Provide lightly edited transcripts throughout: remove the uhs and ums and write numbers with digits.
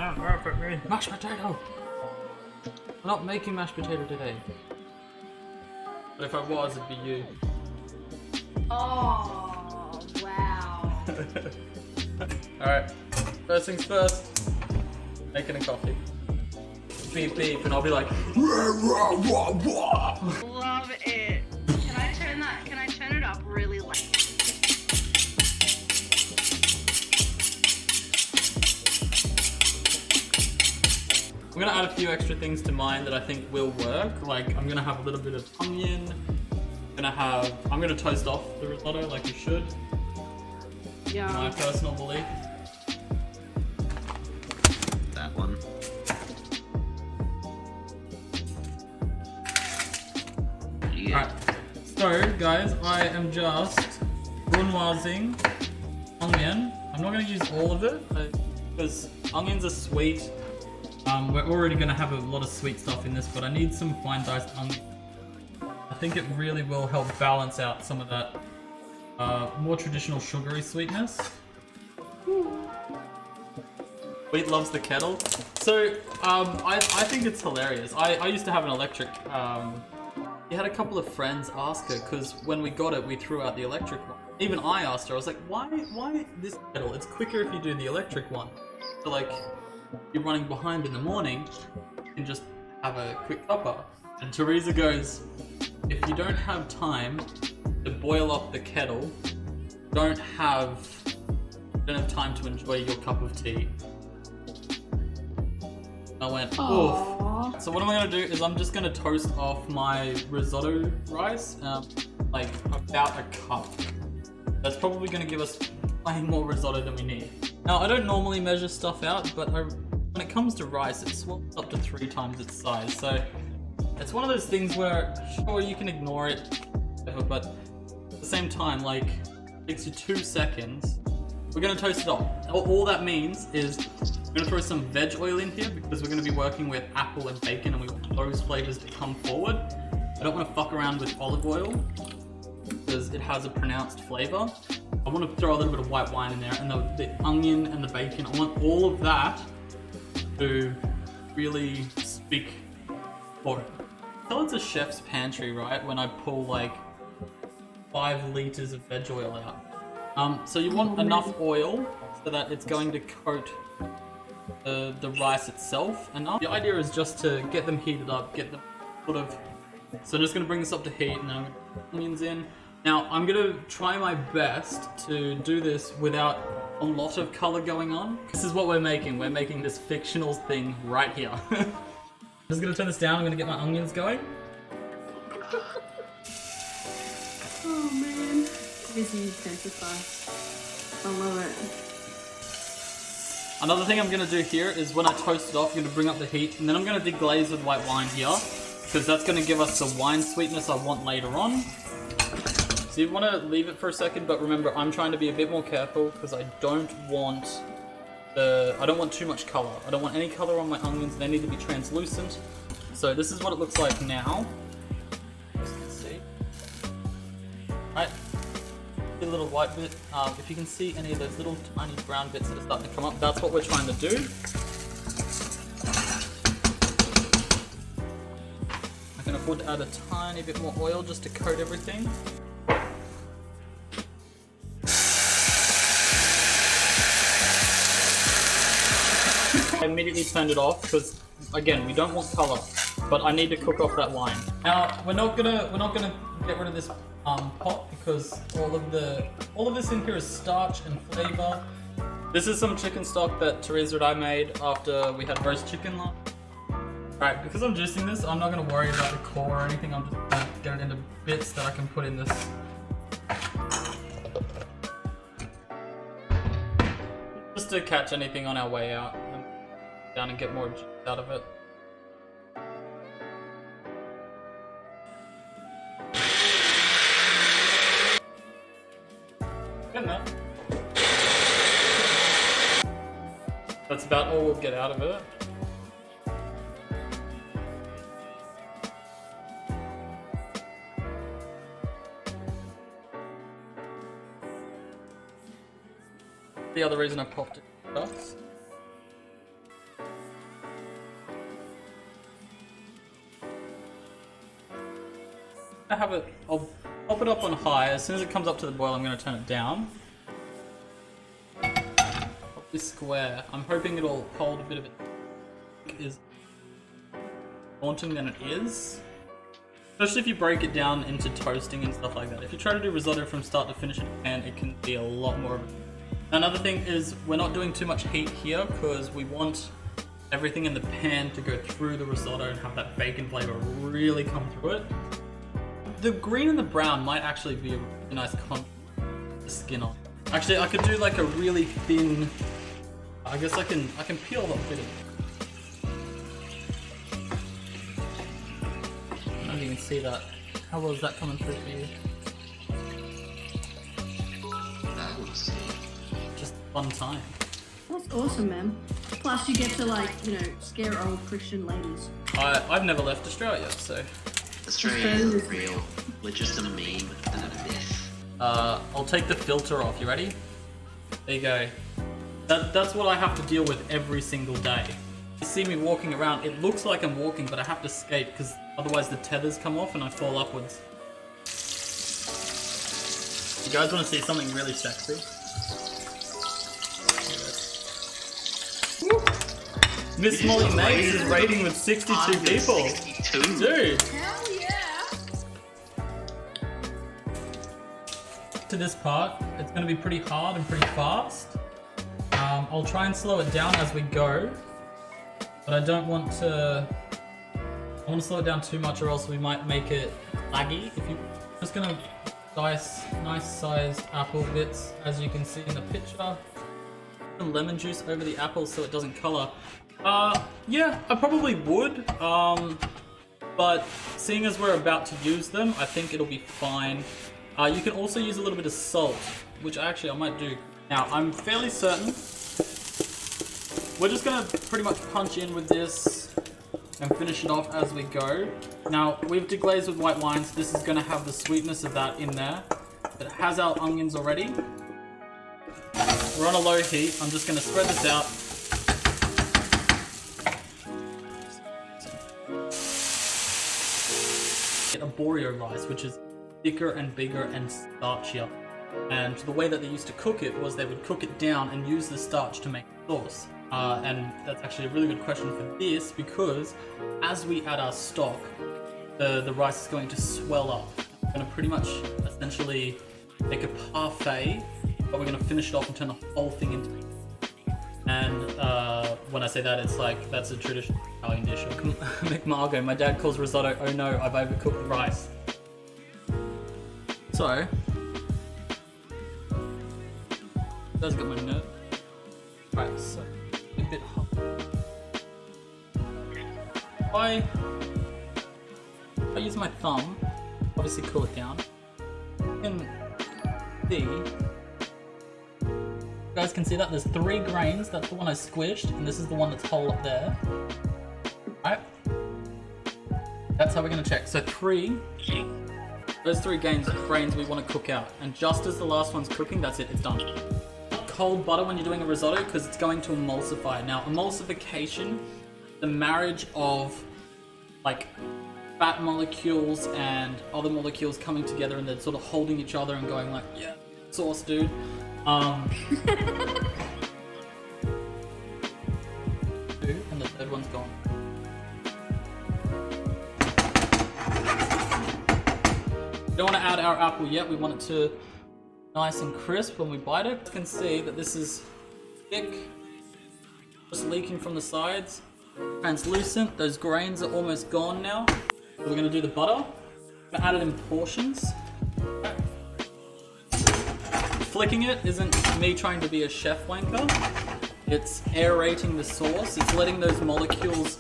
Mashed potato! I'm not making mashed potato today. But if I was, it'd be you. Oh, wow. Alright, first things first, making a coffee. Beep beep, and I'll be like, Love it. Can I turn it up really loud? I'm gonna add a few extra things to mine that I think will work. Like, I'm gonna have a little bit of onion. I'm gonna toast off the risotto like you should. Yeah. My personal belief. That one. Yeah. Alright, so guys, I am just brunoising onion. I'm not gonna use all of it because onions are sweet. We're already gonna have a lot of sweet stuff in this, but I need some fine diced onion. I think it really will help balance out some of that more traditional sugary sweetness. Wheat loves the kettle. So I think it's hilarious. I used to have an electric. We had a couple of friends ask her because when we got it, we threw out the electric one. Even I asked her. I was like, why this kettle? It's quicker if you do the electric one. So like, you're running behind in the morning, you can just have a quick cuppa. And Teresa goes, if you don't have time to boil up the kettle, don't have time to enjoy your cup of tea. I went, oof. So what I'm gonna do is I'm just gonna toast off my risotto rice, like about a cup. That's probably gonna give us way more risotto than we need. Now, I don't normally measure stuff out, but when it comes to rice, it swells up to 3 times its size. So it's one of those things where, sure, you can ignore it, but at the same time, like, it takes you 2 seconds. We're gonna toast it off. All that means is we're gonna throw some veg oil in here because we're gonna be working with apple and bacon and we want those flavors to come forward. I don't wanna fuck around with olive oil because it has a pronounced flavor. I want to throw a little bit of white wine in there, and the onion and the bacon, I want all of that to really speak for it. Tell it's a chef's pantry, right? When I pull like 5 liters of veg oil out. So you want enough oil so that it's going to coat the rice itself enough. The idea is just to get them heated up, get them sort of... So I'm just going to bring this up to heat, and then I'm going to put onions in. Now, I'm going to try my best to do this without a lot of color going on. This is what we're making. We're making this fictional thing right here. I'm just going to turn this down. I'm going to get my onions going. Oh man. Busy intensify. I love it. Another thing I'm going to do here is when I toast it off, I'm going to bring up the heat, and then I'm going to deglaze with white wine here, because that's going to give us the wine sweetness I want later on. So you want to leave it for a second, but remember, I'm trying to be a bit more careful because I don't want too much color. I don't want any color on my onions. They need to be translucent. So this is what it looks like now. As you can see. Right. A little white bit. If you can see any of those little tiny brown bits that are starting to come up, that's what we're trying to do. I can afford to add a tiny bit more oil just to coat everything. I immediately turned it off because, again, we don't want color, but I need to cook off that wine. Now we're not gonna get rid of this pot because all of this in here is starch and flavor. This is some chicken stock that Teresa and I made after we had roast chicken last. Right, because I'm juicing this, I'm not gonna worry about the core or anything. I'm just gonna get it into bits that I can put in this. Just to catch anything on our way out. Down and get more juice out of it. Getting there. That's about all we'll get out of it. The other reason I popped it. have it, I'll pop it up on high. As soon as it comes up to the boil, I'm gonna turn it down. Pop this square. I'm hoping it'll hold a bit of it. Is daunting than it is. Especially if you break it down into toasting and stuff like that. If you try to do risotto from start to finish in a pan, it can be a lot more. Another thing is we're not doing too much heat here because we want everything in the pan to go through the risotto and have that bacon flavor really come through it. The green and the brown might actually be a nice contrast to the skin on. Actually, I could do like a really thin. I guess I can peel that bit of it. I don't know if you can see that. How well is that coming through for you? That looks Just fun time. That's awesome, man. Plus, you get to, like, you know, scare old Christian ladies. I've never left Australia, so. Australia isn't real. We're just a meme and a myth. I'll take the filter off. You ready? There you go. That's what I have to deal with every single day. You see me walking around, it looks like I'm walking, but I have to skate because otherwise the tethers come off and I fall upwards. You guys want to see something really sexy? Miss Molly Mates is rating with 62 people. 62. Dude! Hell yeah! To this part, it's going to be pretty hard and pretty fast. I'll try and slow it down as we go, but I don't want to. I want to slow it down too much, or else we might make it laggy. If you just gonna dice nice sized apple bits, as you can see in the picture. Some lemon juice over the apples so it doesn't color. Yeah, I probably would. But seeing as we're about to use them, I think it'll be fine. You can also use a little bit of salt, which I might do. Now, I'm fairly certain we're just gonna pretty much punch in with this and finish it off as we go. Now, we've deglazed with white wine, so this is gonna have the sweetness of that in there. It has our onions already. We're on a low heat. I'm just gonna spread this out. Get a Boreo rice, which is thicker and bigger and starchier. And the way that they used to cook it was they would cook it down and use the starch to make sauce. And that's actually a really good question for this, because as we add our stock, the rice is going to swell up. We're going to pretty much essentially make a parfait, but we're going to finish it off and turn the whole thing into. And when I say that, it's like that's a traditional Italian dish. McMargo, my dad calls risotto, oh no, I've overcooked the rice. So, that's got my nerve. Right, so a bit hot. I use my thumb, obviously cool it down. You can see, you guys can see that there's 3 grains. That's the one I squished, and this is the one that's whole up there. Right? That's how we're gonna check. So those 3 grains we want to cook out, and just as the last one's cooking, that's it, it's done. Cold butter when you're doing a risotto because it's going to emulsify. Now, emulsification, the marriage of like fat molecules and other molecules coming together and they're sort of holding each other and going like, yeah, sauce, dude. And the third one's gone. We don't want to add our apple yet. We want it to nice and crisp when we bite it. You can see that this is thick, just leaking from the sides, translucent. Those grains are almost gone now. So we're going to do the butter. We're going to add it in portions. Flicking it isn't me trying to be a chef wanker. It's aerating the sauce. It's letting those molecules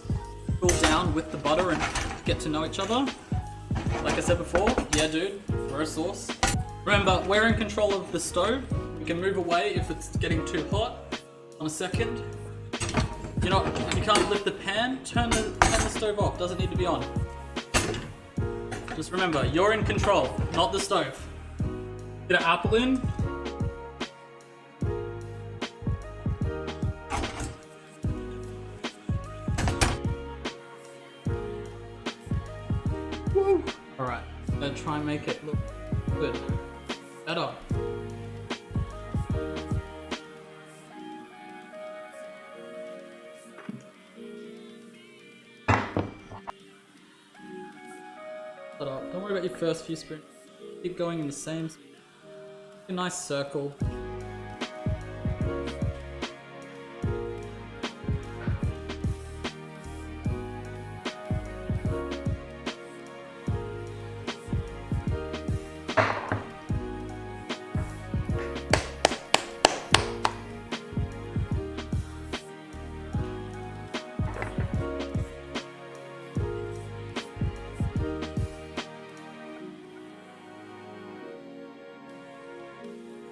cool down with the butter and get to know each other. Like I said before, yeah dude, we're a sauce. Remember, we're in control of the stove. We can move away if it's getting too hot. On a second. If you can't lift the pan, turn the stove off. Doesn't need to be on. Just remember, you're in control, not the stove. Get an apple in. Woo! Alright, I'm gonna try and make it look good. Better. Shut up. Don't worry about your first few sprints. Keep going in the same. A nice circle.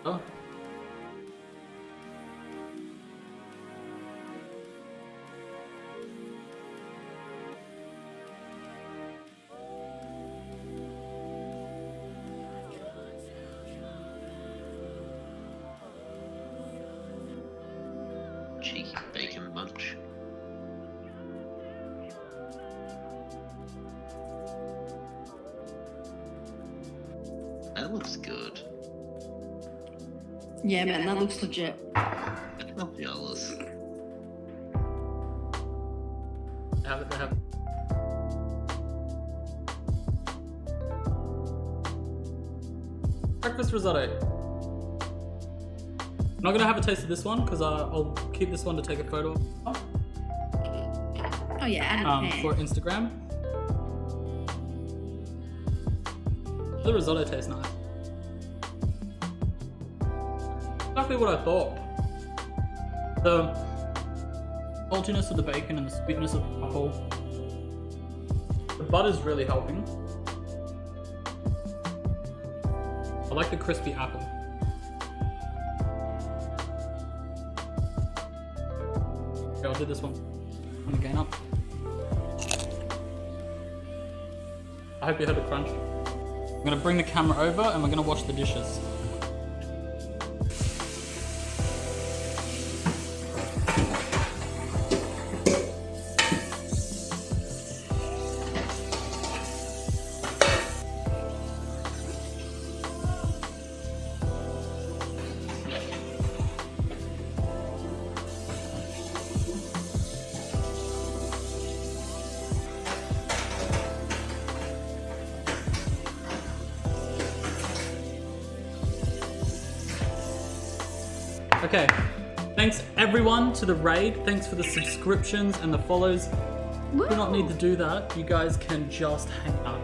Oh. Cheeky bacon bunch. That looks good. Yeah, man, that looks legit. I'm not jealous. They have it. Breakfast risotto. I'm not gonna have a taste of this one because I'll keep this one to take a photo Oh yeah, add it for Instagram. The risotto tastes nice. Exactly what I thought. The saltiness of the bacon and the sweetness of the apple. The butter's really helping. I like the crispy apple. Okay, I'll do this one. I'm gonna gain up. I hope you heard the crunch. I'm gonna bring the camera over and we're gonna wash the dishes. Okay, thanks everyone to the raid. Thanks for the subscriptions and the follows. You do not need to do that. You guys can just hang out.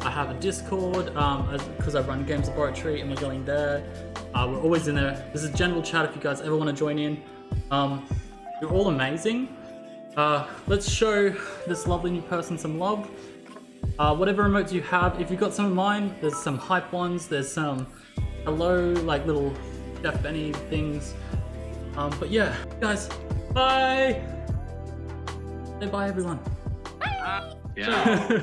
I have a Discord because I run Games Laboratory and we're going there. We're always in there. This is general chat if you guys ever want to join in. You're all amazing. Let's show this lovely new person some love. Whatever emotes you have, if you've got some of mine, there's some hype ones. There's some hello, like little CheffBenny things. But yeah, guys, bye! Say bye, everyone. Yeah.